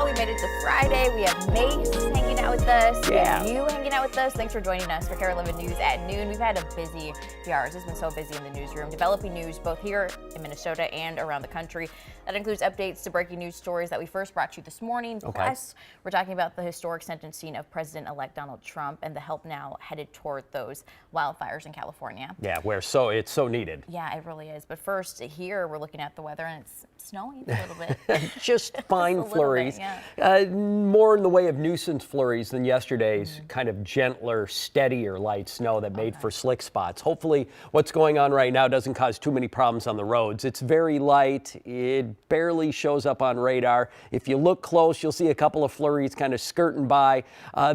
We made it to Friday. We have Mace hanging out with us. Yeah. We have you hanging out with us. Thanks for joining us for KARE 11 News at noon. We've had a busy few hours. It's been so busy in the newsroom, developing news both here in Minnesota and around the country. That includes updates to breaking news stories that we first brought you this morning. Okay. Plus, we're talking about the historic sentencing of President-elect Donald Trump and the help now headed toward those wildfires in California. Yeah, it's so needed. Yeah, it really is. But first, here we're looking at the weather, and it's snowing a little bit. Just fine Just a little flurries. bit, yeah. More in the way of nuisance flurries than yesterday's kind of gentler, steadier light snow that made for slick spots. Hopefully what's going on right now doesn't cause too many problems on the roads. It's very light. It barely shows up on radar. If you look close, you'll see a couple of flurries kind of skirting by.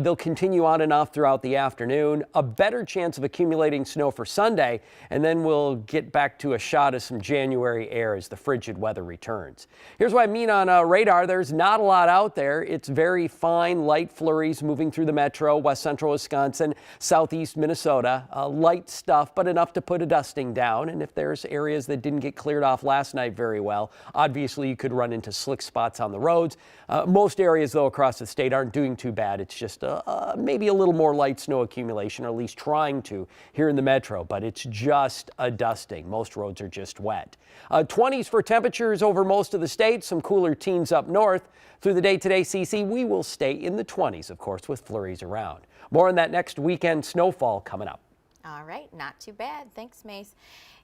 They'll continue on and off throughout the afternoon. A better chance of accumulating snow for Sunday, and then we'll get back to a shot of some January air as the frigid weather returns. Here's what I mean on radar. There's not a lot out there. It's very fine, light flurries moving through the metro, west central Wisconsin, southeast Minnesota. Light stuff, but enough to put a dusting down. And if there's areas that didn't get cleared off last night very well, obviously you could run into slick spots on the roads. Most areas, though, across the state aren't doing too bad. It's just maybe a little more light snow accumulation, or at least trying to here in the metro, but it's just a dusting. Most roads are just wet. 20s for temperatures over most of the state, some cooler teens up north. Through the day today, CC, we will stay in the 20s, of course, with flurries around. More on that next weekend snowfall coming up. All right, not too bad. Thanks, Mace.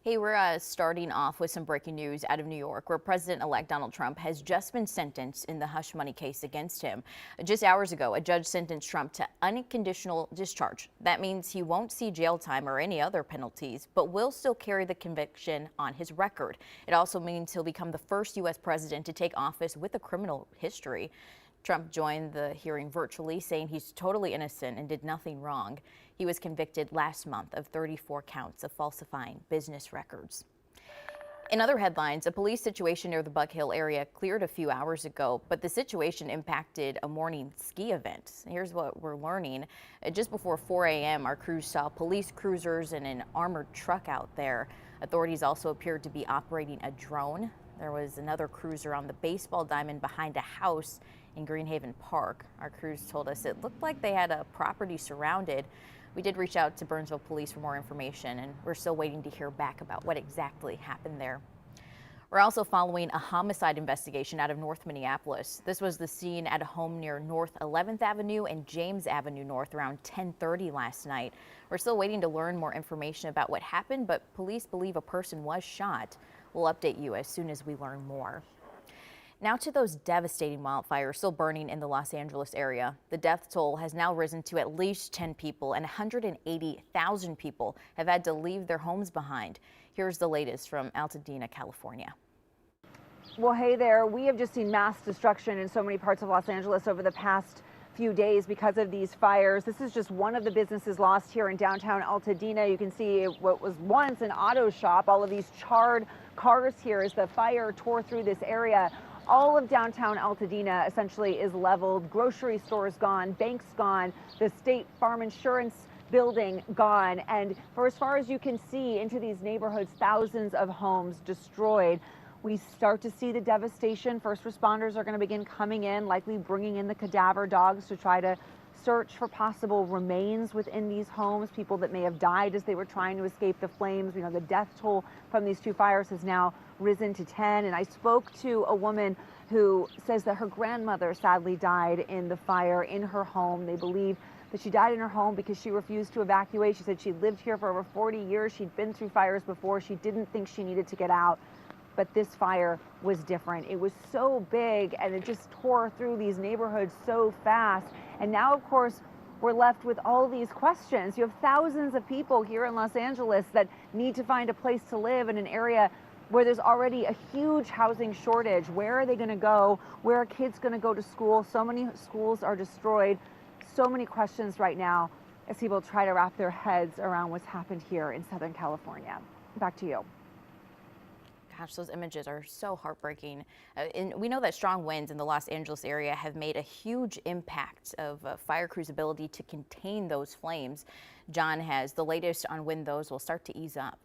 Hey, we're starting off with some breaking news out of New York, where President-elect Donald Trump has just been sentenced in the hush money case against him. Just hours ago, a judge sentenced Trump to unconditional discharge. That means he won't see jail time or any other penalties, but will still carry the conviction on his record. It also means he'll become the first U.S. president to take office with a criminal history. Trump joined the hearing virtually, saying he's totally innocent and did nothing wrong. He was convicted last month of 34 counts of falsifying business records. In other headlines, a police situation near the Buck Hill area cleared a few hours ago, but the situation impacted a morning ski event. Here's what we're learning. Just before 4 a.m., our crews saw police cruisers and an armored truck out there. Authorities also appeared to be operating a drone. There was another cruiser on the baseball diamond behind a house in Greenhaven Park. Our crews told us it looked like they had a property surrounded. We did reach out to Burnsville Police for more information, and we're still waiting to hear back about what exactly happened there. We're also following a homicide investigation out of North Minneapolis. This was the scene at a home near North 11th Avenue and James Avenue North around 10:30 last night. We're still waiting to learn more information about what happened, but police believe a person was shot. We'll update you as soon as we learn more. Now to those devastating wildfires still burning in the Los Angeles area. The death toll has now risen to at least 10 people, and 180,000 people have had to leave their homes behind. Here's the latest from Altadena, California. Well, hey there. We have just seen mass destruction in so many parts of Los Angeles over the past few days because of these fires. This is just one of the businesses lost here in downtown Altadena. You can see what was once an auto shop, all of these charred cars here as the fire tore through this area. All of downtown Altadena essentially is leveled. Grocery stores gone, banks gone, the State Farm Insurance building gone. And for as far as you can see into these neighborhoods, thousands of homes destroyed. We start to see the devastation. First responders are going to begin coming in, likely bringing in the cadaver dogs to try to search for possible remains within these homes, people that may have died as they were trying to escape the flames. We know the death toll from these two fires has now risen to 10. And I spoke to a woman who says that her grandmother sadly died in the fire in her home. They believe that she died in her home because she refused to evacuate. She said she lived here for over 40 years. She'd been through fires before. She didn't think she needed to get out. But this fire was different. It was so big and it just tore through these neighborhoods so fast. And now, of course, we're left with all these questions. You have thousands of people here in Los Angeles that need to find a place to live in an area where there's already a huge housing shortage. Where are they going to go? Where are kids going to go to school? So many schools are destroyed. So many questions right now as people try to wrap their heads around what's happened here in Southern California. Back to you. Gosh, those images are so heartbreaking. And we know that strong winds in the Los Angeles area have made a huge impact of fire crews' ability to contain those flames. John has the latest on when those will start to ease up.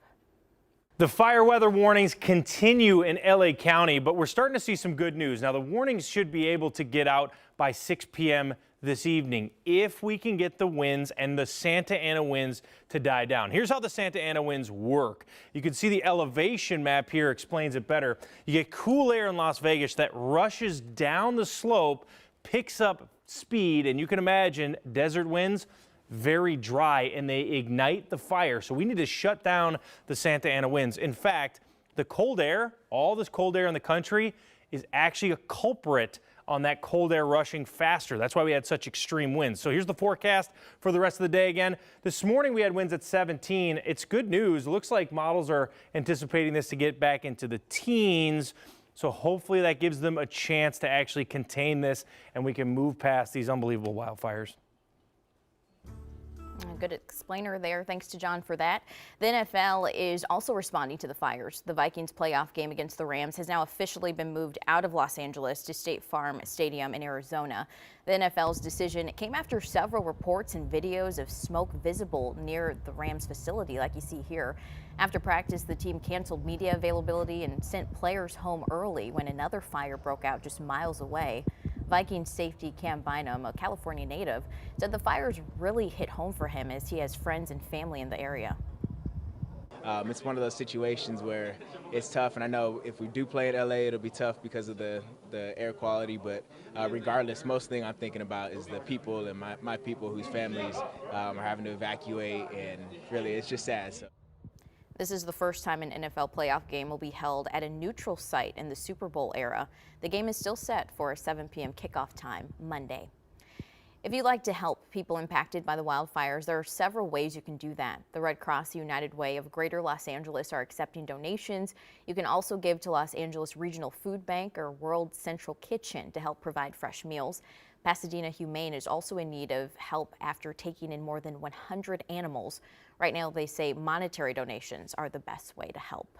The fire weather warnings continue in LA County, but we're starting to see some good news. Now, the warnings should be able to get out by 6 p.m. this evening if we can get the winds and the Santa Ana winds to die down. Here's how the Santa Ana winds work. You can see the elevation map here explains it better. You get cool air in Las Vegas that rushes down the slope, picks up speed, and you can imagine desert winds, very dry, and they ignite the fire. So we need to shut down the Santa Ana winds. In fact, the cold air, all this cold air in the country, is actually a culprit on that cold air rushing faster. That's why we had such extreme winds. So here's the forecast for the rest of the day again. This morning we had winds at 17. It's good news. It looks like models are anticipating this to get back into the teens. So hopefully that gives them a chance to actually contain this and we can move past these unbelievable wildfires. A good explainer there. Thanks to John for that. The NFL is also responding to the fires. The Vikings playoff game against the Rams has now officially been moved out of Los Angeles to State Farm Stadium in Arizona. The NFL's decision came after several reports and videos of smoke visible near the Rams facility, like you see here. After practice, the team canceled media availability and sent players home early when another fire broke out just miles away. Vikings safety Cam Bynum, a California native, said the fires really hit home for him as he has friends and family in the area. It's one of those situations where it's tough, and I know if we do play at LA, it'll be tough because of the air quality, but regardless, most thing I'm thinking about is the people and my people whose families are having to evacuate, and really it's just sad. So. This is the first time an NFL playoff game will be held at a neutral site in the Super Bowl era. The game is still set for a 7 p.m. kickoff time Monday. If you'd like to help people impacted by the wildfires, there are several ways you can do that. The Red Cross United Way of Greater Los Angeles are accepting donations. You can also give to Los Angeles Regional Food Bank or World Central Kitchen to help provide fresh meals. Pasadena Humane is also in need of help after taking in more than 100 animals. Right now, they say monetary donations are the best way to help.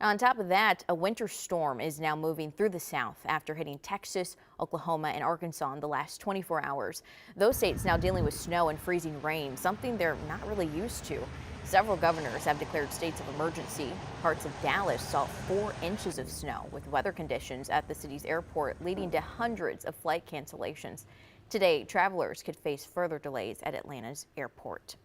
Now, on top of that, a winter storm is now moving through the south after hitting Texas, Oklahoma, and Arkansas in the last 24 hours. Those states now dealing with snow and freezing rain, something they're not really used to. Several governors have declared states of emergency. Parts of Dallas saw 4 inches of snow with weather conditions at the city's airport, leading to hundreds of flight cancellations. Today, travelers could face further delays at Atlanta's airport.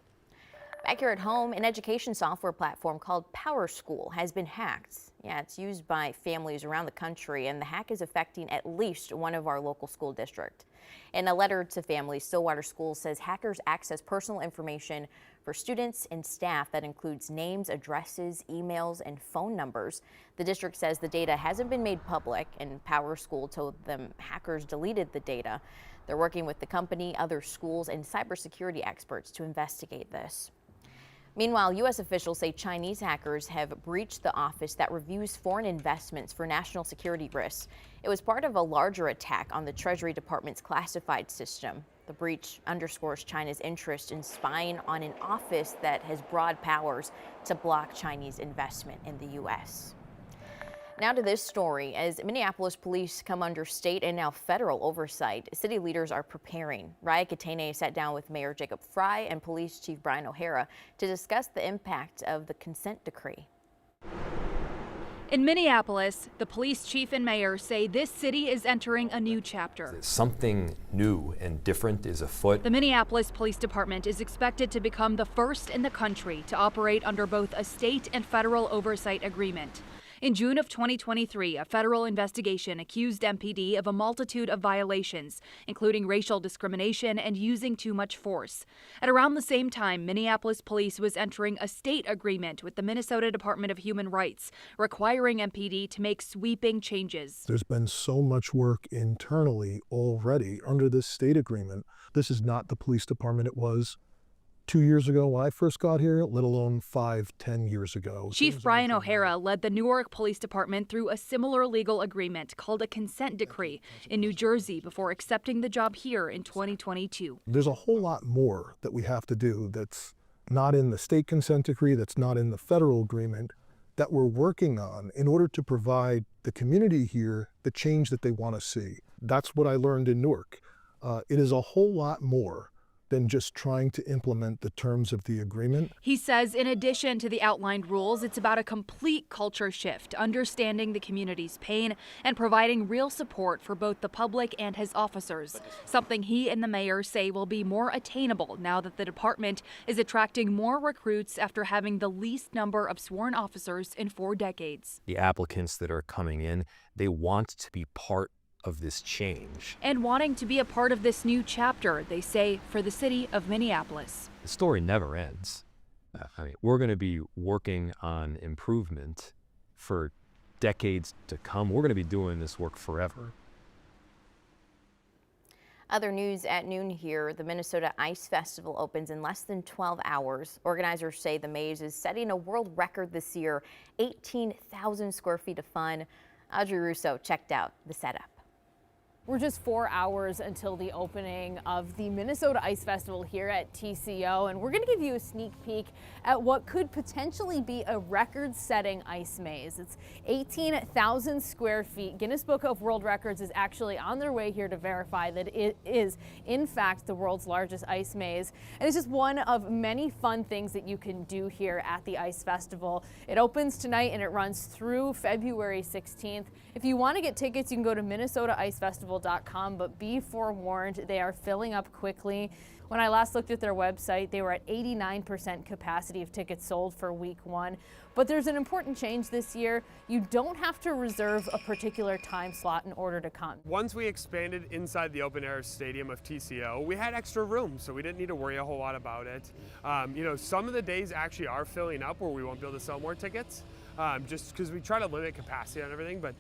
Back here at home, an education software platform called PowerSchool has been hacked. Yeah, it's used by families around the country, and the hack is affecting at least one of our local school districts. In a letter to families, Stillwater Schools says hackers access personal information for students and staff that includes names, addresses, emails, and phone numbers. The district says the data hasn't been made public, and PowerSchool told them hackers deleted the data. They're working with the company, other schools, and cybersecurity experts to investigate this. Meanwhile, U.S. officials say Chinese hackers have breached the office that reviews foreign investments for national security risks. It was part of a larger attack on the Treasury Department's classified system. The breach underscores China's interest in spying on an office that has broad powers to block Chinese investment in the U.S. Now to this story. As Minneapolis police come under state and now federal oversight, city leaders are preparing. Raya Katene sat down with Mayor Jacob Frey and Police Chief Brian O'Hara to discuss the impact of the consent decree. In Minneapolis, the police chief and mayor say this city is entering a new chapter. Something new and different is afoot. The Minneapolis Police Department is expected to become the first in the country to operate under both a state and federal oversight agreement. In June of 2023, a federal investigation accused MPD of a multitude of violations, including racial discrimination and using too much force. At around the same time, Minneapolis police was entering a state agreement with the Minnesota Department of Human Rights, requiring MPD to make sweeping changes. There's been so much work internally already under this state agreement. This is not the police department it was 2 years ago when I first got here, let alone 5-10 years ago. Chief Brian O'Hara led the Newark Police Department through a similar legal agreement called a consent decree in New Jersey before accepting the job here in 2022. There's a whole lot more that we have to do that's not in the state consent decree, that's not in the federal agreement, that we're working on in order to provide the community here the change that they want to see. That's what I learned in Newark. It is a whole lot more than just trying to implement the terms of the agreement. He says in addition to the outlined rules, it's about a complete culture shift, understanding the community's pain and providing real support for both the public and his officers, something he and the mayor say will be more attainable now that the department is attracting more recruits after having the least number of sworn officers in 4 decades. The applicants that are coming in, they want to be part of this change. And wanting to be a part of this new chapter, they say, for the city of Minneapolis. The story never ends. We're going to be working on improvement for decades to come. We're going to be doing this work forever. Other news at noon here, the Minnesota Ice Festival opens in less than 12 hours. Organizers say the maze is setting a world record this year, 18,000 square feet of fun. Audrey Russo checked out the setup. We're just 4 hours until the opening of the Minnesota Ice Festival here at TCO, and we're going to give you a sneak peek at what could potentially be a record-setting ice maze. It's 18,000 square feet. Guinness Book of World Records is actually on their way here to verify that it is, in fact, the world's largest ice maze. And it's just one of many fun things that you can do here at the Ice Festival. It opens tonight and it runs through February 16th. If you want to get tickets, you can go to minnesotaicefestival.com, but be forewarned, they are filling up quickly. When I last looked at their website, they were at 89% capacity of tickets sold for week 1. But there's an important change this year. You don't have to reserve a particular time slot in order to come. Once we expanded inside the open air stadium of TCO, we had extra room, so we didn't need to worry a whole lot about it. Some of the days actually are filling up where we won't be able to sell more tickets, just because we try to limit capacity on everything. But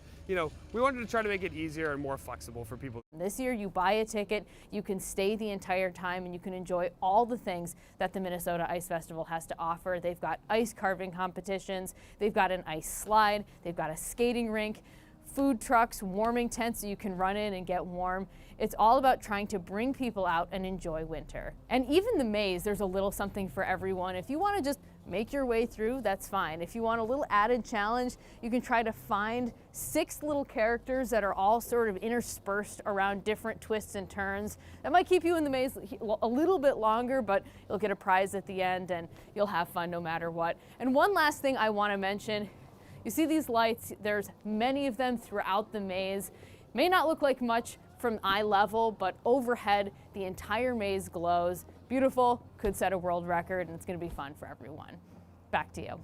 we wanted to try to make it easier and more flexible for people. This year, you buy a ticket, you can stay the entire time, and you can enjoy all the things that the Minnesota Ice Festival has to offer. They've got ice carving competitions, they've got an ice slide, they've got a skating rink, food trucks, warming tents so you can run in and get warm. It's all about trying to bring people out and enjoy winter. And even the maze, there's a little something for everyone. If you want to just make your way through, that's fine. If you want a little added challenge, you can try to find 6 little characters that are all sort of interspersed around different twists and turns. That might keep you in the maze a little bit longer, but you'll get a prize at the end and you'll have fun no matter what. And one last thing I want to mention, you see these lights, there's many of them throughout the maze. May not look like much from eye level, but overhead, the entire maze glows. Beautiful, could set a world record, and it's going to be fun for everyone. Back to you.